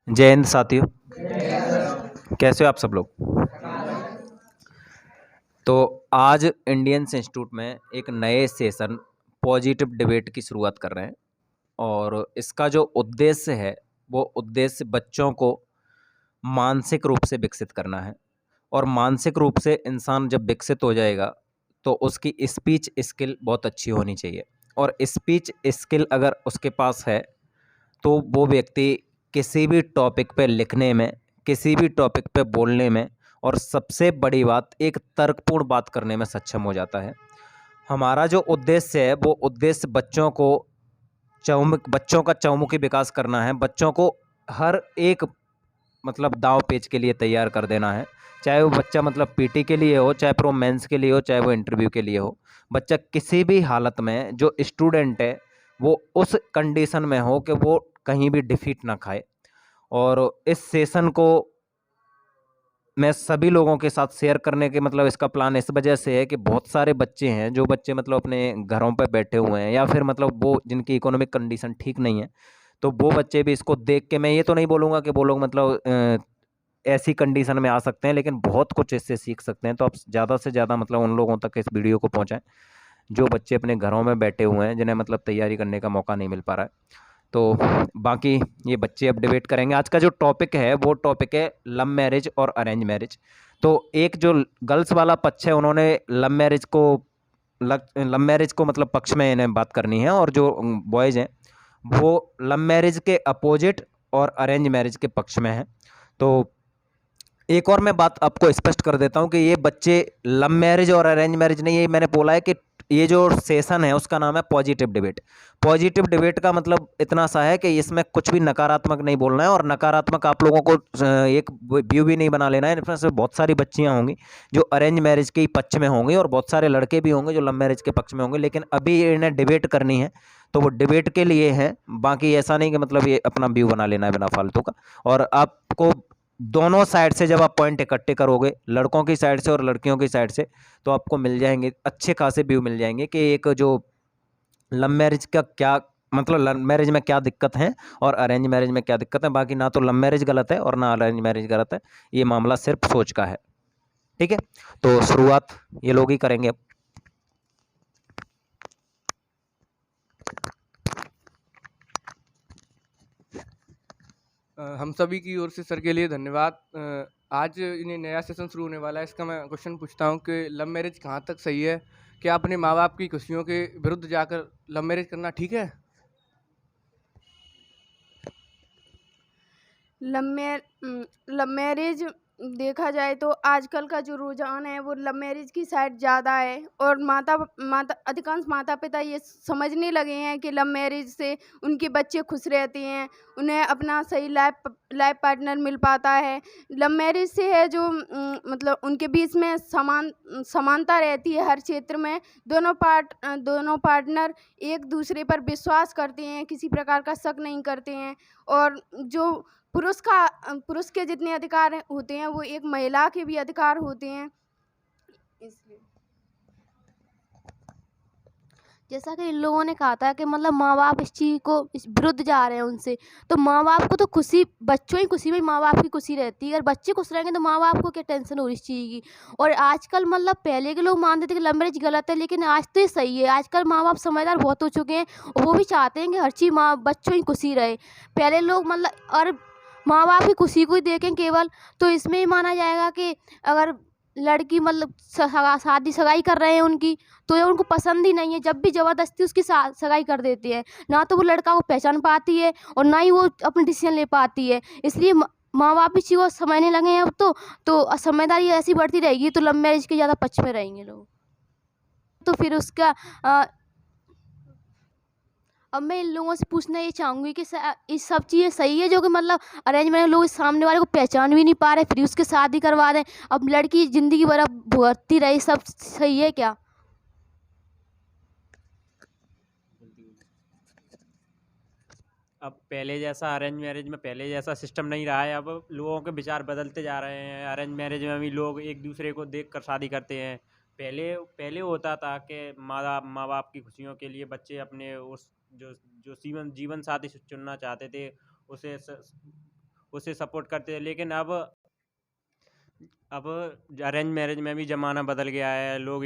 जय हिंद साथियों। कैसे हो आप सब लोग। तो आज इंडियंस इंस्टीट्यूट में एक नए सेशन पॉजिटिव डिबेट की शुरुआत कर रहे हैं और इसका जो उद्देश्य है वो उद्देश्य बच्चों को मानसिक रूप से विकसित करना है। और मानसिक रूप से इंसान जब विकसित हो जाएगा तो उसकी स्पीच स्किल बहुत अच्छी होनी चाहिए। और स्पीच स्किल अगर उसके पास है तो वो व्यक्ति किसी भी टॉपिक पे लिखने में, किसी भी टॉपिक पे बोलने में और सबसे बड़ी बात एक तर्कपूर्ण बात करने में सक्षम हो जाता है। हमारा जो उद्देश्य है वो उद्देश्य बच्चों का चहुमुखी विकास करना है। बच्चों को हर एक दाव पेच के लिए तैयार कर देना है। चाहे वो बच्चा पीटी के लिए हो, चाहे प्रो मेंस के लिए हो, चाहे वो इंटरव्यू के लिए हो। बच्चा किसी भी हालत में जो स्टूडेंट है वो उस कंडीशन में हो कि वो कहीं भी डिफीट ना खाए। और इस सेशन को मैं सभी लोगों के साथ शेयर करने के इसका प्लान इस वजह से है कि बहुत सारे बच्चे हैं जो बच्चे अपने घरों पर बैठे हुए हैं या फिर वो जिनकी इकोनॉमिक कंडीशन ठीक नहीं है। तो वो बच्चे भी इसको देख के, मैं ये तो नहीं बोलूँगा कि वो लोग ऐसी कंडीशन में आ सकते हैं, लेकिन बहुत कुछ इससे सीख सकते हैं। तो आप ज़्यादा से ज़्यादा उन लोगों तक इस वीडियो को पहुँचाएं जो बच्चे अपने घरों में बैठे हुए हैं, जिन्हें तैयारी करने का मौका नहीं मिल पा रहा है। तो बाकी ये बच्चे अब डिबेट करेंगे। आज का जो टॉपिक है वो टॉपिक है लव मैरिज और अरेंज मैरिज। तो एक जो गर्ल्स वाला पक्ष है उन्होंने लव मैरिज को पक्ष में इन्हें बात करनी है, और जो बॉयज़ हैं वो लव मैरिज के अपोजिट और अरेंज मैरिज के पक्ष में है। तो एक और मैं बात आपको स्पष्ट कर देता हूं कि ये बच्चे लव मैरिज और अरेंज मैरिज नहीं, ये मैंने बोला है कि ये जो सेशन है उसका नाम है पॉजिटिव डिबेट। पॉजिटिव डिबेट का मतलब इतना सा है कि इसमें कुछ भी नकारात्मक नहीं बोलना है, और नकारात्मक आप लोगों को एक व्यू भी नहीं बना लेना है। इसमें से बहुत सारी बच्चियां होंगी जो अरेंज मैरिज के ही पक्ष में होंगी और बहुत सारे लड़के भी होंगे जो लव मैरिज के पक्ष में होंगे, लेकिन अभी इन्हें डिबेट करनी है तो वो डिबेट के लिए है। बाकी ऐसा नहीं कि ये अपना व्यू बना लेना है बिना फालतू का। और आपको दोनों साइड से जब आप पॉइंट इकट्ठे करोगे, लड़कों की साइड से और लड़कियों की साइड से, तो आपको मिल जाएंगे अच्छे खासे व्यू मिल जाएंगे कि एक जो लव मैरिज का क्या लव मैरिज में क्या दिक्कत है और अरेंज मैरिज में क्या दिक्कत है। बाकी ना तो लव मैरिज गलत है और ना अरेंज मैरिज गलत है, ये मामला सिर्फ सोच का है। ठीक है, तो शुरुआत ये लोग ही करेंगे अब। हम सभी की ओर से सर के लिए धन्यवाद। आज इन्हें नया सेशन शुरू होने वाला है। इसका मैं क्वेश्चन पूछता हूँ कि लव मैरिज कहाँ तक सही है? क्या अपने माँ बाप की खुशियों के विरुद्ध जाकर लव मैरिज करना ठीक है? लव मैरिज देखा जाए तो आजकल का जो रुझान है वो लव मैरिज की साइड ज़्यादा है, और अधिकांश माता पिता ये समझने लगे हैं कि लव मैरिज से उनके बच्चे खुश रहते हैं, उन्हें अपना सही लाइफ पार्टनर मिल पाता है। लव मैरिज से है जो उनके बीच में समानता रहती है हर क्षेत्र में। दोनों पार्टनर एक दूसरे पर विश्वास करते हैं, किसी प्रकार का शक नहीं करते हैं। और जो पुरुष के जितने अधिकार होते हैं वो एक महिला के भी अधिकार होते हैं, इसलिए। जैसा कि इन लोगों ने कहा था कि माँ बाप इस चीज़ को इस विरुद्ध जा रहे हैं उनसे, तो माँ बाप को तो खुशी, बच्चों की खुशी में माँ बाप की खुशी रहती है। अगर बच्चे खुश रहेंगे तो माँ बाप को क्या टेंशन हो रही इस चीज़ की। और आजकल पहले के लोग मानते थे कि लव मैरिज गलत है, लेकिन आज तो ये सही है। आजकल माँ बाप समझदार बहुत हो चुके हैं और वो भी चाहते हैं कि हर चीज़ बच्चों की खुशी रहे। पहले लोग और माँ बाप की खुशी को ही देखें केवल, तो इसमें ही माना जाएगा कि अगर लड़की शादी सगाई कर रहे हैं उनकी, तो ये उनको पसंद ही नहीं है, जब भी ज़बरदस्ती उसकी सगाई कर देते हैं। ना तो वो लड़का को पहचान पाती है और ना ही वो अपनी डिसीजन ले पाती है। इसलिए माँ बाप इसी को समझने लगे हैं अब तो समझदारी ऐसी बढ़ती रहेगी तो लव मैरिज के ज़्यादा पक्ष में रहेंगे लोग। तो फिर उसका अब मैं इन लोगों से पूछना ये चाहूँगी कि ये सब चीज़ें सही है जो कि अरेंज मैरिज लोग सामने वाले को पहचान भी नहीं पा रहे फिर उसके शादी करवा दें, अब लड़की ज़िंदगी भर अब भुगतती रही, सब सही है क्या? अब पहले जैसा अरेंज मैरिज में पहले जैसा सिस्टम नहीं रहा है। अब लोगों के विचार बदलते जा रहे हैं। अरेंज मैरिज में भी लोग एक दूसरे को देख कर शादी करते हैं। पहले पहले होता था कि माँ बाप की खुशियों के लिए बच्चे अपने उस जो जो जीवन जीवन साथी चुनना चाहते थे उसे उसे सपोर्ट करते हैं। लेकिन अब अरेंज मैरिज में भी ज़माना बदल गया है। लोग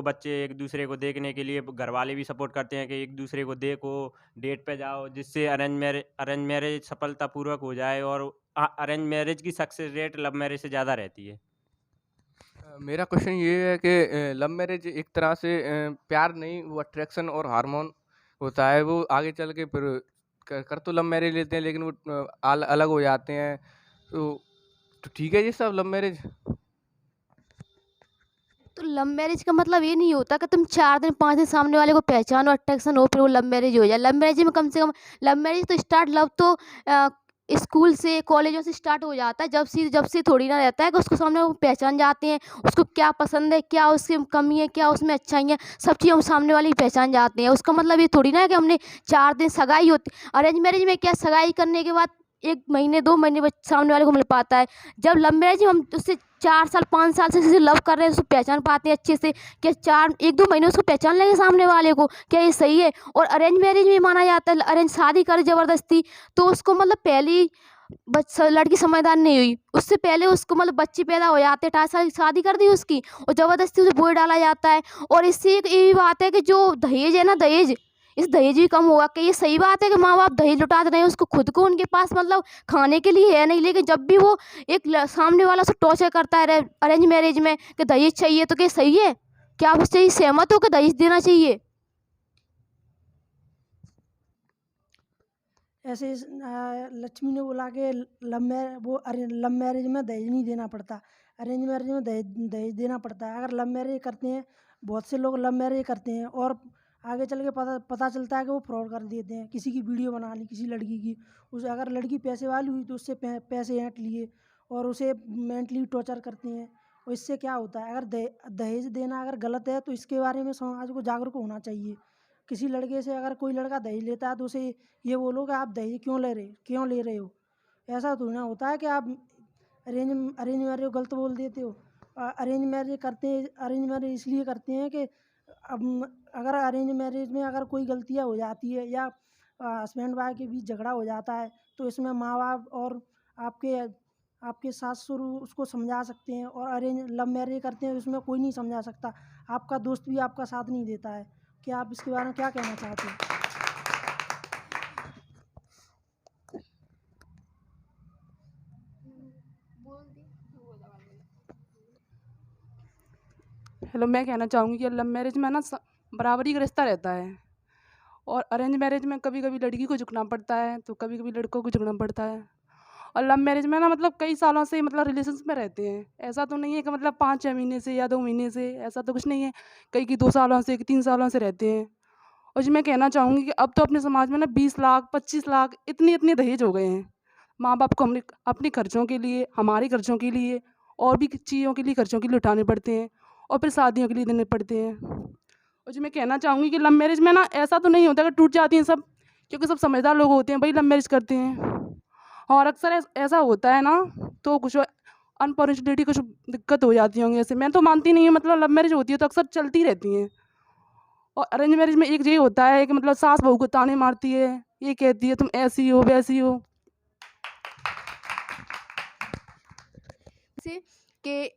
बच्चे एक दूसरे को देखने के लिए घर वाले भी सपोर्ट करते हैं कि एक दूसरे को देखो, डेट पे जाओ, जिससे अरेंज मैरिज सफलतापूर्वक हो जाए। और अरेंज मैरिज की सक्सेस रेट लव मैरिज से ज़्यादा रहती है। मेरा क्वेश्चन ये है कि लव मैरिज एक तरह से प्यार नहीं, वो अट्रैक्शन और हार्मोन होता है। वो आगे चल के फिर कर तो लव मैरिज लेते हैं, लेकिन वो अलग हो जाते हैं। तो ठीक है ये सब लव मैरिज? तो लव मैरिज का मतलब ये नहीं होता कि तुम 4 दिन 5 दिन सामने वाले को पहचानो, अट्रैक्शन हो, फिर वो लव मैरिज हो जाए। लव मैरिज में कम से कम, लव मैरिज तो स्टार्ट, लव तो स्कूल से, कॉलेजों से स्टार्ट हो जाता है। जब से थोड़ी ना रहता है कि उसको सामने वो पहचान जाते हैं, उसको क्या पसंद है, क्या उसकी कमी है, क्या उसमें अच्छाई है, सब चीज़ हम सामने वाले की पहचान जाते हैं। उसका मतलब ये थोड़ी ना है कि हमने 4 दिन सगाई होती। अरेंज मैरिज में क्या, सगाई करने के बाद 1 महीने 2 महीने बाद सामने वाले को मिल पाता है। जब लव मैरिज में हम उससे 4 साल 5 साल से जिसे लव कर रहे हैं, उसको पहचान पाते हैं अच्छे से। क्या 1-2 महीने उसको पहचान लेंगे सामने वाले को, क्या ये सही है? और अरेंज मैरिज में माना जाता है, अरेंज शादी करे ज़बरदस्ती, तो उसको मतलब पहली लड़की समझदार नहीं हुई, उससे पहले उसको मतलब बच्चे पैदा हो जाते हैं, 18 साल की शादी कर दी उसकी, और ज़बरदस्ती उसे बोल डाला जाता है। और इससे एक ये भी बात है कि जो दहेज है ना, दहेज, इस दहेज भी कम होगा। कि ये सही बात है कि माँ बाप दहेज लौटा रहे हैं उसको, खुद को उनके पास मतलब खाने के लिए है नहीं, लेकिन जब भी वो सामने वाला से टॉर्चर करता है अरेंज मैरिज में कि दहेज चाहिए, तो क्या सही है? क्या आप इससे सहमत हो कि दहेज देना चाहिए? ऐसे लक्ष्मी ने बोला कि लव मैरिज में दहेज नहीं देना पड़ता, अरेंज मैरिज में दहेज देना पड़ता है। अगर लव मैरिज करते हैं, बहुत से लोग लव मैरिज करते हैं और आगे चल के पता चलता है कि वो फ्रॉड कर देते हैं। किसी की वीडियो बना ली किसी लड़की की, उसे अगर लड़की पैसे वाली हुई तो उससे पैसे ऐंठ लिए और उसे मेंटली टॉर्चर करते हैं। और इससे क्या होता है, अगर दहेज देना अगर गलत है तो इसके बारे में समाज को जागरूक होना चाहिए। किसी लड़के से अगर कोई लड़का दहेज लेता है तो उसे ये बोलो कि आप दहेज क्यों ले रहे हो। ऐसा थोड़ी ना होता है कि आप अरेंज मैरिज को गलत बोल देते हो। अरेंज मैरिज इसलिए करते हैं कि अब अगर अरेंज मैरिज में अगर कोई गलतियाँ हो जाती है या हस्बैंड वाइफ के बीच झगड़ा हो जाता है, तो इसमें माँ बाप और आपके सास ससुर उसको समझा सकते हैं। और लव मैरिज करते हैं उसमें कोई नहीं समझा सकता, आपका दोस्त भी आपका साथ नहीं देता है। क्या आप इसके बारे में क्या कहना चाहते हैं? हेलो, मैं कहना चाहूँगी कि लव मैरिज में ना बराबरी का रिश्ता रहता है, और अरेंज मैरिज में कभी कभी लड़की को झुकना पड़ता है तो कभी कभी लड़कों को झुकना पड़ता है। और लव मैरिज में ना मतलब कई सालों से मतलब रिलेशंस में रहते हैं। ऐसा तो नहीं है कि मतलब 5-6 महीने से या 2 महीने से, ऐसा तो कुछ नहीं है। कई 2 सालों से 3 सालों से रहते हैं। और जी मैं कहना चाहूँगी कि अब तो अपने समाज में ना 20 लाख 25 लाख इतने दहेज हो गए हैं। माँ बाप को अपने खर्चों के लिए, हमारे खर्चों के लिए और भी चीज़ों के लिए खर्चों के लिए उठाने पड़ते हैं, और फिर शादियों के लिए देने पड़ते हैं। और जी मैं कहना चाहूँगी कि लव मैरिज में ना ऐसा तो नहीं होता कि टूट जाती हैं सब, क्योंकि सब समझदार लोग होते हैं, भाई लव मैरिज करते हैं। और अक्सर ऐसा होता है ना, तो कुछ अनफॉर्चुनेटली कुछ दिक्कत हो जाती होंगी। ऐसे मैं तो मानती नहीं हूँ, मतलब लव मैरिज होती है तो अक्सर चलती रहती हैं। और अरेंज मैरिज में एक ये होता है कि मतलब सास बहू को ताने मारती है, ये कहती है तुम ऐसी हो वैसी हो। से कि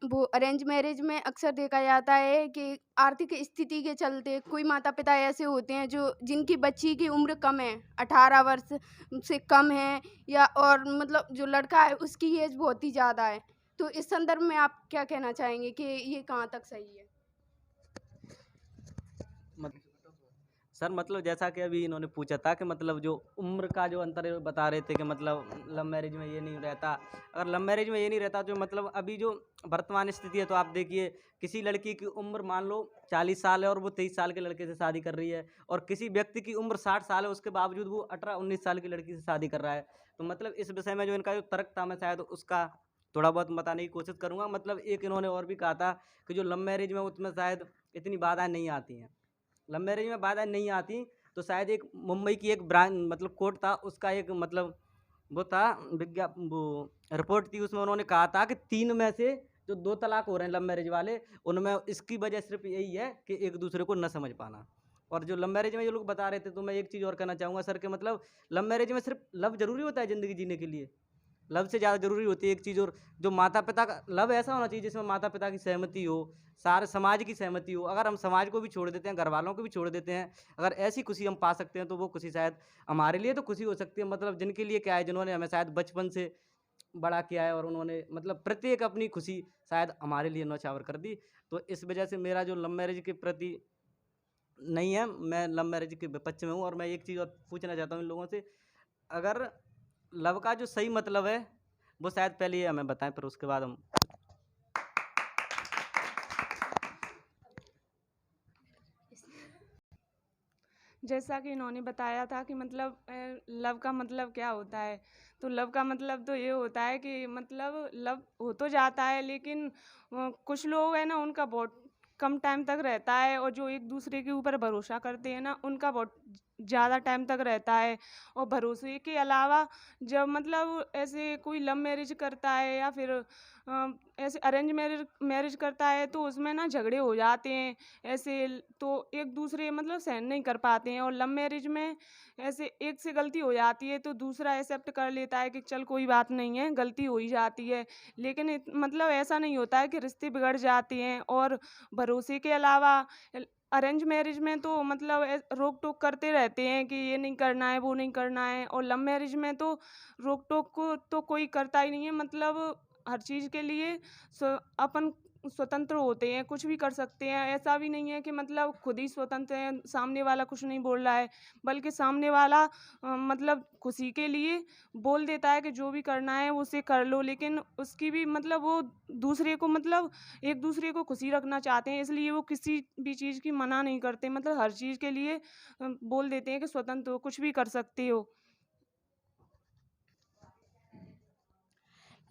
वो अरेंज मैरिज में अक्सर देखा जाता है कि आर्थिक स्थिति के चलते कोई माता पिता ऐसे होते हैं जिनकी बच्ची की उम्र कम है, 18 वर्ष से कम है, या और मतलब जो लड़का है उसकी एज बहुत ही ज़्यादा है। तो इस संदर्भ में आप क्या कहना चाहेंगे कि ये कहाँ तक सही है? सर मतलब जैसा कि अभी इन्होंने पूछा था कि मतलब जो उम्र का जो अंतर है, बता रहे थे कि मतलब लव मैरिज में ये नहीं रहता। अगर लव मैरिज में ये नहीं रहता तो मतलब अभी जो वर्तमान स्थिति है, तो आप देखिए किसी लड़की की उम्र मान लो 40 साल है और वो 23 साल के लड़के से शादी कर रही है, और किसी व्यक्ति की उम्र 60 साल है, उसके बावजूद वो 18-19 साल की लड़की से शादी कर रहा है। तो मतलब इस विषय में जो इनका जो तर्क था, मैं शायद उसका थोड़ा बहुत बताने की कोशिश करूँगा। मतलब एक इन्होंने और भी कहा था कि जो लव मैरिज में उसमें शायद इतनी बाधाएँ नहीं आती हैं, लव मैरिज में बाधाएँ नहीं आती। तो शायद एक मुंबई की एक ब्रांच मतलब कोर्ट था, उसका एक मतलब वो था वो रिपोर्ट थी, उसमें उन्होंने कहा था कि 3 में से जो 2 तलाक हो रहे हैं लव मैरिज वाले, उनमें इसकी वजह सिर्फ यही है कि एक दूसरे को न समझ पाना। और जो लव मैरिज में ये लोग बता रहे थे, तो मैं एक चीज़ और कहना चाहूँगा सर, कि मतलब लव मैरिज में सिर्फ लव ज़रूरी होता है ज़िंदगी जीने के लिए? लव से ज़्यादा ज़रूरी होती है एक चीज़ और, जो माता-पिता का लव ऐसा होना चाहिए जिसमें माता-पिता की सहमति हो, सारे समाज की सहमति हो। अगर हम समाज को भी छोड़ देते हैं, घरवालों को भी छोड़ देते हैं, अगर ऐसी खुशी हम पा सकते हैं, तो वो खुशी शायद हमारे लिए तो खुशी हो सकती है, मतलब जिनके लिए क्या है, जिन्होंने हमें शायद बचपन से बड़ा किया है और उन्होंने मतलब प्रत्येक अपनी खुशी शायद हमारे लिए न्यौछावर कर दी। तो इस वजह से मेरा जो लव मैरिज के प्रति नहीं है, मैं लव मैरिज के विपक्ष में हूँ। और मैं एक चीज़ और पूछना चाहता हूँ इन लोगों से, अगर लव का जो सही मतलब है, वो शायद पहले ये हमें बताएँ, फिर उसके बाद हम। जैसा कि इन्होंने बताया था कि मतलब लव का मतलब क्या होता है, तो लव का मतलब तो ये होता है कि मतलब लव हो तो जाता है, लेकिन कुछ लोग हैं ना, उनका बहुत कम टाइम तक रहता है, और जो एक दूसरे के ऊपर भरोसा करते हैं ना, उनका बहुत ज़्यादा टाइम तक रहता है। और भरोसे के अलावा जब मतलब ऐसे कोई लव मैरिज करता है या फिर ऐसे अरेंज मैरिज करता है, तो उसमें ना झगड़े हो जाते हैं ऐसे, तो एक दूसरे मतलब सहन नहीं कर पाते हैं। और लव मैरिज में ऐसे एक से गलती हो जाती है तो दूसरा एक्सेप्ट कर लेता है कि चल कोई बात नहीं है, गलती हो ही जाती है, लेकिन मतलब ऐसा नहीं होता है कि रिश्ते बिगड़ जाते हैं। और भरोसे के अलावा अरेंज मैरिज में तो मतलब रोक टोक करते रहते हैं कि ये नहीं करना है, वो नहीं करना है, और लव मैरिज में तो रोक टोक को तो कोई करता ही नहीं है, मतलब हर चीज़ के लिए अपन स्वतंत्र होते हैं, कुछ भी कर सकते हैं। ऐसा भी नहीं है कि मतलब खुद ही स्वतंत्र हैं, सामने वाला कुछ नहीं बोल रहा है, बल्कि सामने वाला मतलब खुशी के लिए बोल देता है कि जो भी करना है वो उसे कर लो, लेकिन उसकी भी मतलब वो दूसरे को मतलब एक दूसरे को खुशी रखना चाहते हैं, इसलिए वो किसी भी चीज़ की मना नहीं करते, मतलब हर चीज़ के लिए बोल देते हैं कि स्वतंत्र हो, कुछ भी कर सकते हो।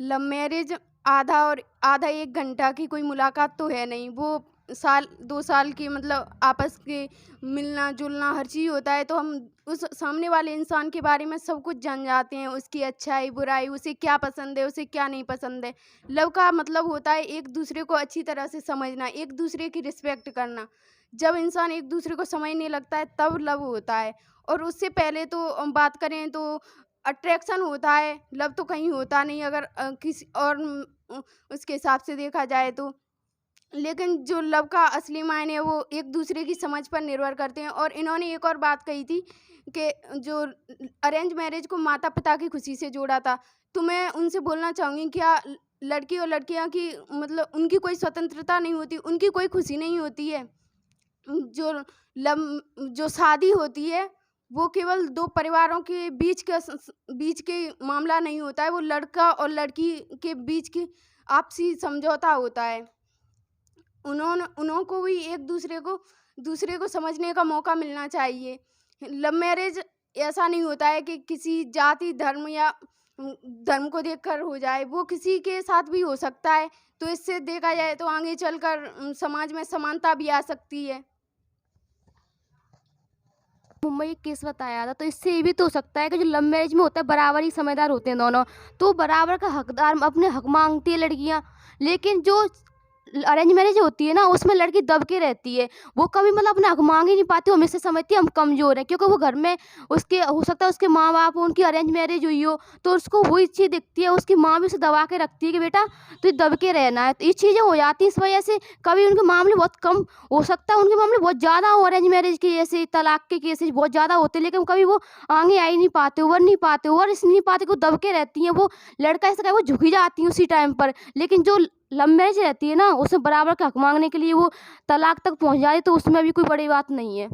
लव मैरिज आधा और आधा 1 घंटा की कोई मुलाकात तो है नहीं, वो साल 2 साल की मतलब आपस के मिलना-जुलना हर चीज़ होता है, तो हम उस सामने वाले इंसान के बारे में सब कुछ जान जाते हैं, उसकी अच्छाई, बुराई, उसे क्या पसंद है, उसे क्या नहीं पसंद है। लव का मतलब होता है एक-दूसरे को अच्छी तरह से समझना, एक-दूसरे की रिस्पेक्ट करना। जब इंसान एक-दूसरे को समझने लगता है तब लव होता है, और उससे पहले तो बात करें तो अट्रैक्शन होता है, लव तो कहीं होता नहीं अगर किसी और उसके हिसाब से देखा जाए तो। लेकिन जो लव का असली मायने है वो एक-दूसरे की समझ पर निर्भर करते हैं। और इन्होंने एक और बात कही थी कि जो अरेंज मैरिज को माता-पिता की खुशी से जोड़ा था, तो मैं उनसे बोलना चाहूँगी, क्या लड़की और लड़कियाँ की मतलब उनकी कोई स्वतंत्रता नहीं होती, उनकी कोई खुशी नहीं होती है? जो जो शादी होती है, वो केवल 2 परिवारों के बीच के मामला नहीं होता है, वो लड़का और लड़की के बीच की आपसी समझौता होता है। उन्हों को भी दूसरे को समझने का मौका मिलना चाहिए। लव मैरिज ऐसा नहीं होता है कि किसी जाति, धर्म या धर्म को देखकर हो जाए, वो किसी के साथ भी हो सकता है। तो इससे देखा जाए तो आगे चलकर समाज में समानता भी आ सकती है। मुंबई एक केस बताया था, तो इससे ये भी तो हो सकता है कि जो लव मैरिज में होता है बराबर ही समझदार होते हैं दोनों, तो बराबर का हकदार अपने हक मांगती है लड़कियां। लेकिन जो अरेंज मैरिज होती है ना, उसमें लड़की दब के रहती है, वो कभी मतलब अपना हक मांग ही नहीं पाती, वो हमेशा समझती है हम कमज़ोर हैं, क्योंकि वो घर में उसके हो सकता है उसके माँ बाप, उनकी अरेंज मैरिज हुई हो, तो उसको वही चीज़ दिखती है, उसकी माँ भी उसे दबा के रखती है कि बेटा तो दब के रहना है, तो ये चीज़ें हो जाती हैं। इस वजह से कभी उनके मामले बहुत कम हो सकता है, उनके मामले बहुत ज़्यादा हो, अरेंज मैरिज के जैसे तलाक के केसेज बहुत ज़्यादा होते हैं, लेकिन कभी वो आगे आ ही नहीं पाते, उभर नहीं पाते, उभर इसलिए नहीं पाते कि वो दब के रहती हैं, वो लड़का ऐसा कहे वो झुक ही जाती है उसी टाइम पर। लेकिन जो लव मैरिज रहती है ना, उसमें बराबर का हक मांगने के लिए वो तलाक तक पहुंच जाती, तो उसमें भी कोई बड़ी बात नहीं है।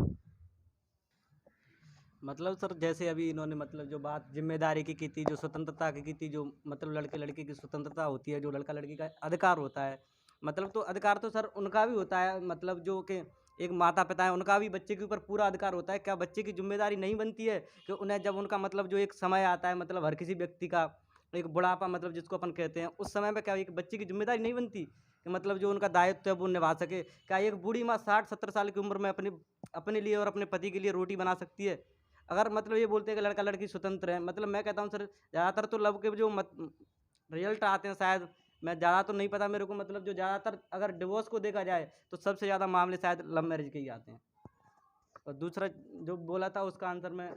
मतलब सर, जैसे अभी इन्होंने मतलब जो बात जिम्मेदारी की थी, जो स्वतंत्रता की थी, जो मतलब लड़के लड़की की स्वतंत्रता होती है, जो लड़का लड़की का अधिकार होता है, मतलब तो अधिकार तो सर उनका भी होता है, मतलब जो कि एक माता पिता है उनका भी बच्चे के ऊपर पूरा अधिकार होता है। क्या बच्चे की जिम्मेदारी नहीं बनती है कि उन्हें जब उनका मतलब जो एक समय आता है, मतलब हर किसी व्यक्ति का एक बुढ़ापा मतलब जिसको अपन कहते हैं, उस समय में क्या एक बच्चे की जिम्मेदारी नहीं बनती कि मतलब जो उनका दायित्व है वो निभा सके? क्या एक बूढ़ी माँ 60-70 साल की उम्र में अपने लिए और अपने पति के लिए रोटी बना सकती है? अगर मतलब ये बोलते हैं कि लड़का लड़की स्वतंत्र है, मतलब मैं कहता हूँ सर, ज़्यादातर तो लव के जो रिजल्ट आते हैं, शायद मैं ज़्यादा तो नहीं पता मेरे को, मतलब जो ज़्यादातर अगर डिवोर्स को देखा जाए तो सबसे ज़्यादा मामले शायद लव मैरिज के ही आते हैं। और दूसरा जो बोला था उसका आंसर मैं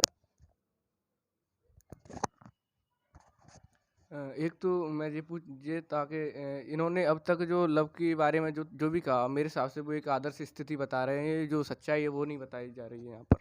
एक तो मैं ये ताकि इन्होंने अब तक जो लव के बारे में जो जो भी कहा मेरे हिसाब से वो एक आदर्श स्थिति बता रहे हैं, जो सच्चाई है वो नहीं बताई जा रही है यहाँ पर।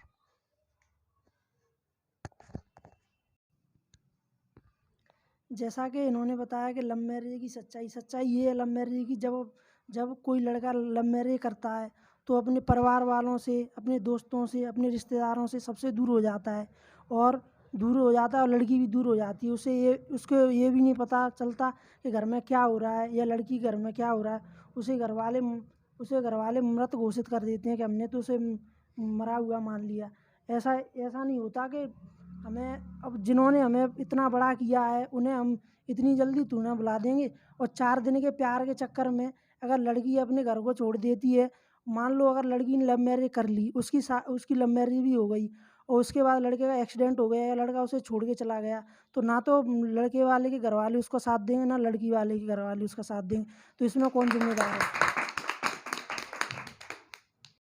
जैसा कि इन्होंने बताया कि लव मैरिज की सच्चाई ये है लव मैरिज की, जब जब कोई लड़का लव मैरिज करता है तो अपने परिवार वालों से, अपने दोस्तों से, अपने रिश्तेदारों से सबसे दूर हो जाता है और दूर हो जाता है और लड़की भी दूर हो जाती है। उसको ये भी नहीं पता चलता कि घर में क्या हो रहा है या लड़की घर में क्या हो रहा है। उसे घर वाले मृत घोषित कर देते हैं कि हमने तो उसे मरा हुआ मान लिया। ऐसा ऐसा नहीं होता कि हमें अब जिन्होंने हमें इतना बड़ा किया है उन्हें हम इतनी जल्दी थोड़ी ना भुला देंगे। और 4 दिन के प्यार के चक्कर में अगर लड़की अपने घर को छोड़ देती है, मान लो अगर लड़की ने लव मैरिज कर ली, उसकी लव मैरिज भी हो गई और उसके बाद लड़के का एक्सीडेंट हो गया या लड़का उसे छोड़ के चला गया, तो ना तो लड़के वाले के घर वाले उसका साथ देंगे, ना लड़की वाले के घर वाले उसका साथ देंगे। तो इसमें कौन जिम्मेदार है?